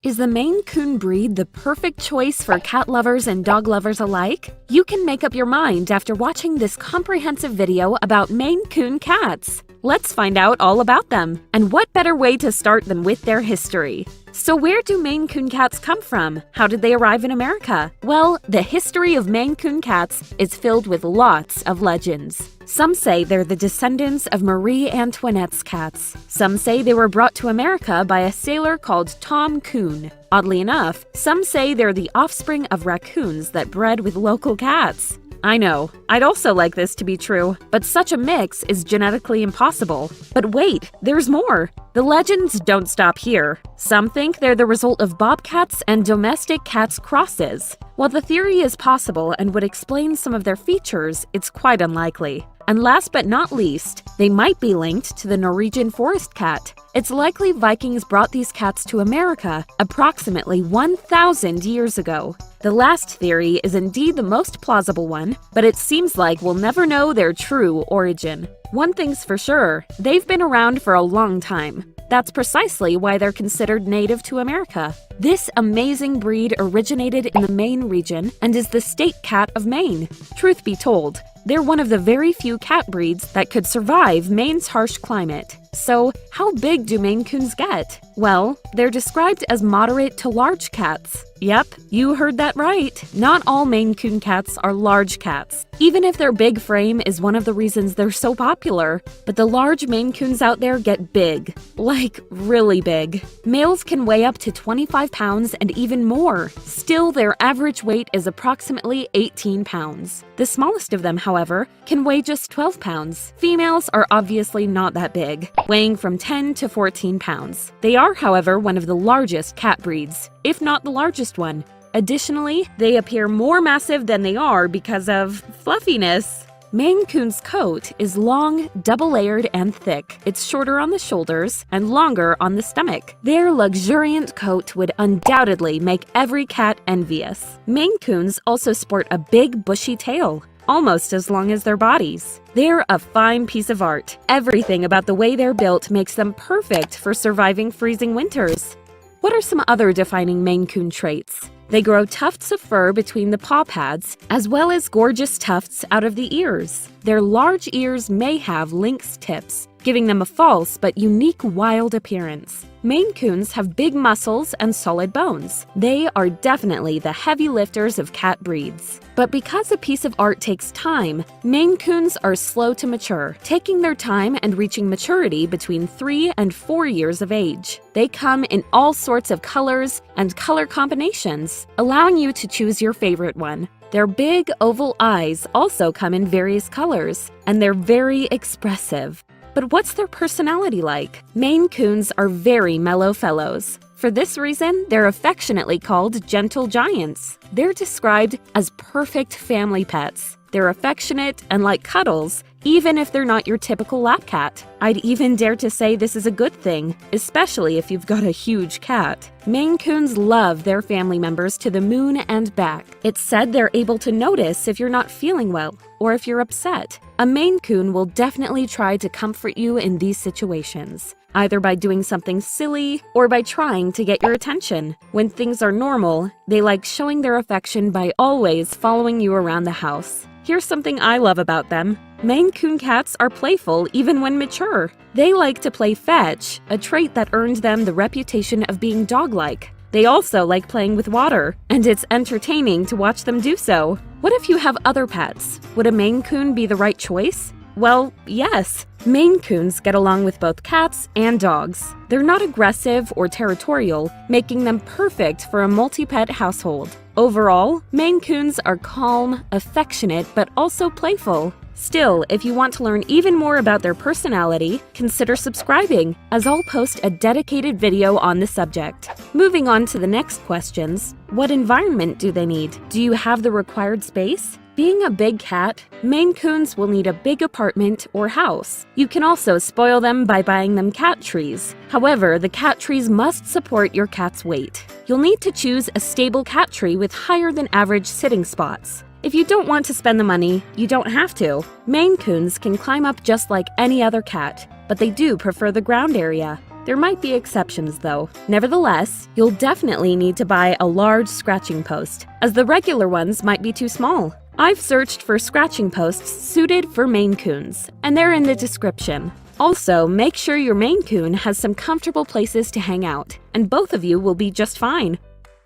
Is the Maine Coon breed the perfect choice for cat lovers and dog lovers alike? You can make up your mind after watching this comprehensive video about Maine Coon cats. Let's find out all about them. And what better way to start than with their history? So where do Maine Coon cats come from? How did they arrive in America? Well, the history of Maine Coon cats is filled with lots of legends. Some say they're the descendants of Marie Antoinette's cats. Some say they were brought to America by a sailor called Tom Coon. Oddly enough, some say they're the offspring of raccoons that bred with local cats. I know, I'd also like this to be true, but such a mix is genetically impossible. But wait, there's more! The legends don't stop here. Some think they're the result of bobcats and domestic cats crosses. While the theory is possible and would explain some of their features, it's quite unlikely. And last but not least, they might be linked to the Norwegian forest cat. It's likely Vikings brought these cats to America approximately 1,000 years ago. The last theory is indeed the most plausible one, but it seems like we'll never know their true origin. One thing's for sure, they've been around for a long time. That's precisely why they're considered native to America. This amazing breed originated in the Maine region and is the state cat of Maine. Truth be told, they're one of the very few cat breeds that could survive Maine's harsh climate. So, how big do Maine Coons get? Well, they're described as moderate to large cats. Yep, you heard that right. Not all Maine Coon cats are large cats, even if their big frame is one of the reasons they're so popular. But the large Maine Coons out there get big. Like, really big. Males can weigh up to 25 pounds and even more. Still, their average weight is approximately 18 pounds. The smallest of them, however, can weigh just 12 pounds. Females are obviously not that big, weighing from 10 to 14 pounds. They are, however, one of the largest cat breeds, if not the largest one. Additionally, they appear more massive than they are because of fluffiness. Maine Coon's coat is long, double-layered, and thick. It's shorter on the shoulders and longer on the stomach. Their luxuriant coat would undoubtedly make every cat envious. Maine Coons also sport a big, bushy tail, almost as long as their bodies. They're a fine piece of art. Everything about the way they're built makes them perfect for surviving freezing winters. What are some other defining Maine Coon traits? They grow tufts of fur between the paw pads, as well as gorgeous tufts out of the ears. Their large ears may have lynx tips, giving them a false but unique wild appearance. Maine Coons have big muscles and solid bones. They are definitely the heavy lifters of cat breeds. But because a piece of art takes time, Maine Coons are slow to mature, taking their time and reaching maturity between 3 and 4 years of age. They come in all sorts of colors and color combinations, allowing you to choose your favorite one. Their big oval eyes also come in various colors, and they're very expressive. But what's their personality like? Maine Coons are very mellow fellows. For this reason, they're affectionately called gentle giants. They're described as perfect family pets. They're affectionate and like cuddles, even if they're not your typical lap cat. I'd even dare to say this is a good thing, especially if you've got a huge cat. Maine Coons love their family members to the moon and back. It's said they're able to notice if you're not feeling well or if you're upset. A Maine Coon will definitely try to comfort you in these situations, either by doing something silly or by trying to get your attention. When things are normal, they like showing their affection by always following you around the house. Here's something I love about them. Maine Coon cats are playful even when mature. They like to play fetch, a trait that earned them the reputation of being dog-like. They also like playing with water, and it's entertaining to watch them do so. What if you have other pets? Would a Maine Coon be the right choice? Well, yes. Maine Coons get along with both cats and dogs. They're not aggressive or territorial, making them perfect for a multi-pet household. Overall, Maine Coons are calm, affectionate, but also playful. Still, if you want to learn even more about their personality, consider subscribing, as I'll post a dedicated video on the subject. Moving on to the next questions. What environment do they need? Do you have the required space? Being a big cat, Maine Coons will need a big apartment or house. You can also spoil them by buying them cat trees. However, the cat trees must support your cat's weight. You'll need to choose a stable cat tree with higher than average sitting spots. If you don't want to spend the money, you don't have to. Maine Coons can climb up just like any other cat, but they do prefer the ground area. There might be exceptions though. Nevertheless, you'll definitely need to buy a large scratching post, as the regular ones might be too small. I've searched for scratching posts suited for Maine Coons, and they're in the description. Also, make sure your Maine Coon has some comfortable places to hang out, and both of you will be just fine.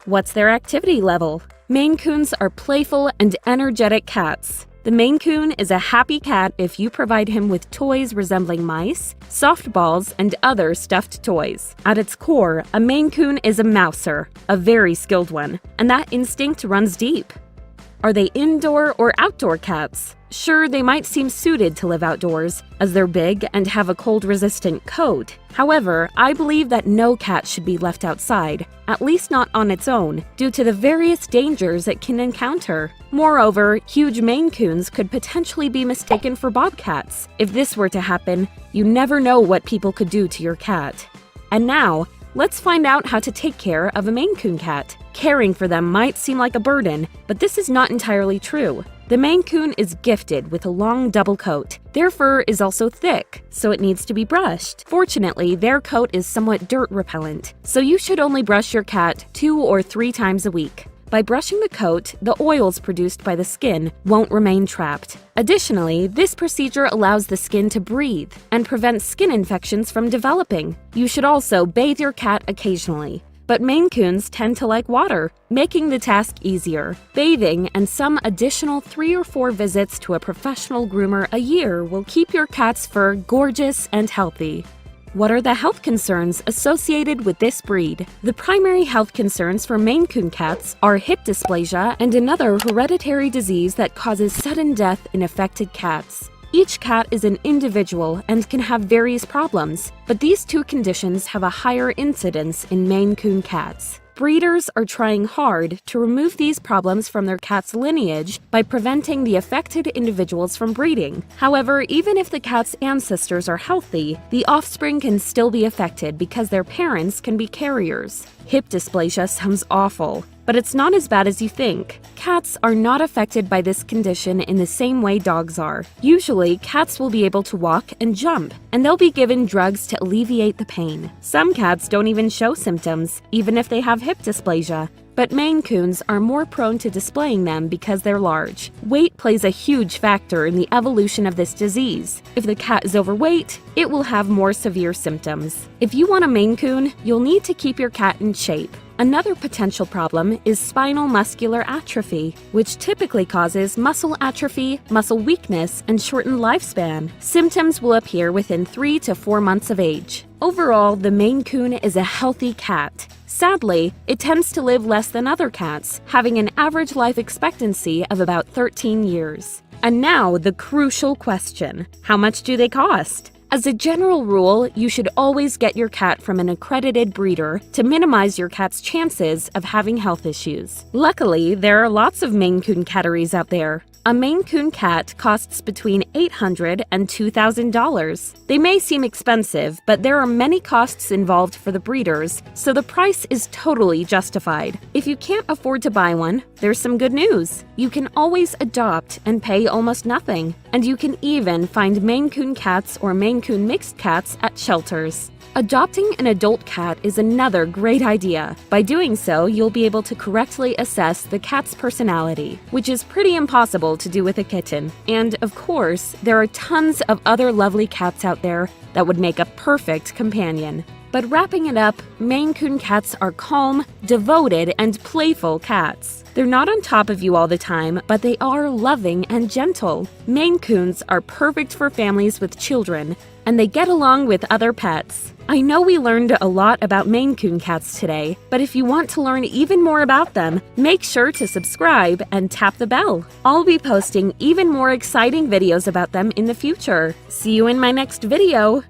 What's their activity level? Maine Coons are playful and energetic cats. The Maine Coon is a happy cat if you provide him with toys resembling mice, soft balls, and other stuffed toys. At its core, a Maine Coon is a mouser, a very skilled one, and that instinct runs deep. Are they indoor or outdoor cats? Sure, they might seem suited to live outdoors, as they're big and have a cold-resistant coat. However, I believe that no cat should be left outside, at least not on its own, due to the various dangers it can encounter. Moreover, huge Maine Coons could potentially be mistaken for bobcats. If this were to happen, you never know what people could do to your cat. And now, let's find out how to take care of a Maine Coon cat. Caring for them might seem like a burden, but this is not entirely true. The Maine Coon is gifted with a long double coat. Their fur is also thick, so it needs to be brushed. Fortunately, their coat is somewhat dirt repellent, so you should only brush your cat 2 or 3 times a week. By brushing the coat, the oils produced by the skin won't remain trapped. Additionally, this procedure allows the skin to breathe and prevents skin infections from developing. You should also bathe your cat occasionally. But Maine Coons tend to like water, making the task easier. Bathing and some additional 3 or 4 visits to a professional groomer a year will keep your cat's fur gorgeous and healthy. What are the health concerns associated with this breed? The primary health concerns for Maine Coon cats are hip dysplasia and another hereditary disease that causes sudden death in affected cats. Each cat is an individual and can have various problems, but these 2 conditions have a higher incidence in Maine Coon cats. Breeders are trying hard to remove these problems from their cat's lineage by preventing the affected individuals from breeding. However, even if the cat's ancestors are healthy, the offspring can still be affected because their parents can be carriers. Hip dysplasia sounds awful, but it's not as bad as you think. Cats are not affected by this condition in the same way dogs are. Usually, cats will be able to walk and jump, and they'll be given drugs to alleviate the pain. Some cats don't even show symptoms, even if they have hip dysplasia. But Maine Coons are more prone to displaying them because they're large. Weight plays a huge factor in the evolution of this disease. If the cat is overweight, it will have more severe symptoms. If you want a Maine Coon, you'll need to keep your cat in shape. Another potential problem is spinal muscular atrophy, which typically causes muscle atrophy, muscle weakness, and shortened lifespan. Symptoms will appear within 3 to 4 months of age. Overall, the Maine Coon is a healthy cat. Sadly, it tends to live less than other cats, having an average life expectancy of about 13 years. And now, the crucial question: how much do they cost? As a general rule, you should always get your cat from an accredited breeder to minimize your cat's chances of having health issues. Luckily, there are lots of Maine Coon catteries out there. A Maine Coon cat costs between $800 and $2,000. They may seem expensive, but there are many costs involved for the breeders, so the price is totally justified. If you can't afford to buy one, there's some good news. You can always adopt and pay almost nothing, and you can even find Maine Coon cats or Maine Coon mixed cats at shelters. Adopting an adult cat is another great idea. By doing so, you'll be able to correctly assess the cat's personality, which is pretty impossible to do with a kitten. And, of course, there are tons of other lovely cats out there that would make a perfect companion. But wrapping it up, Maine Coon cats are calm, devoted, and playful cats. They're not on top of you all the time, but they are loving and gentle. Maine Coons are perfect for families with children, and they get along with other pets. I know we learned a lot about Maine Coon cats today, but if you want to learn even more about them, make sure to subscribe and tap the bell. I'll be posting even more exciting videos about them in the future. See you in my next video!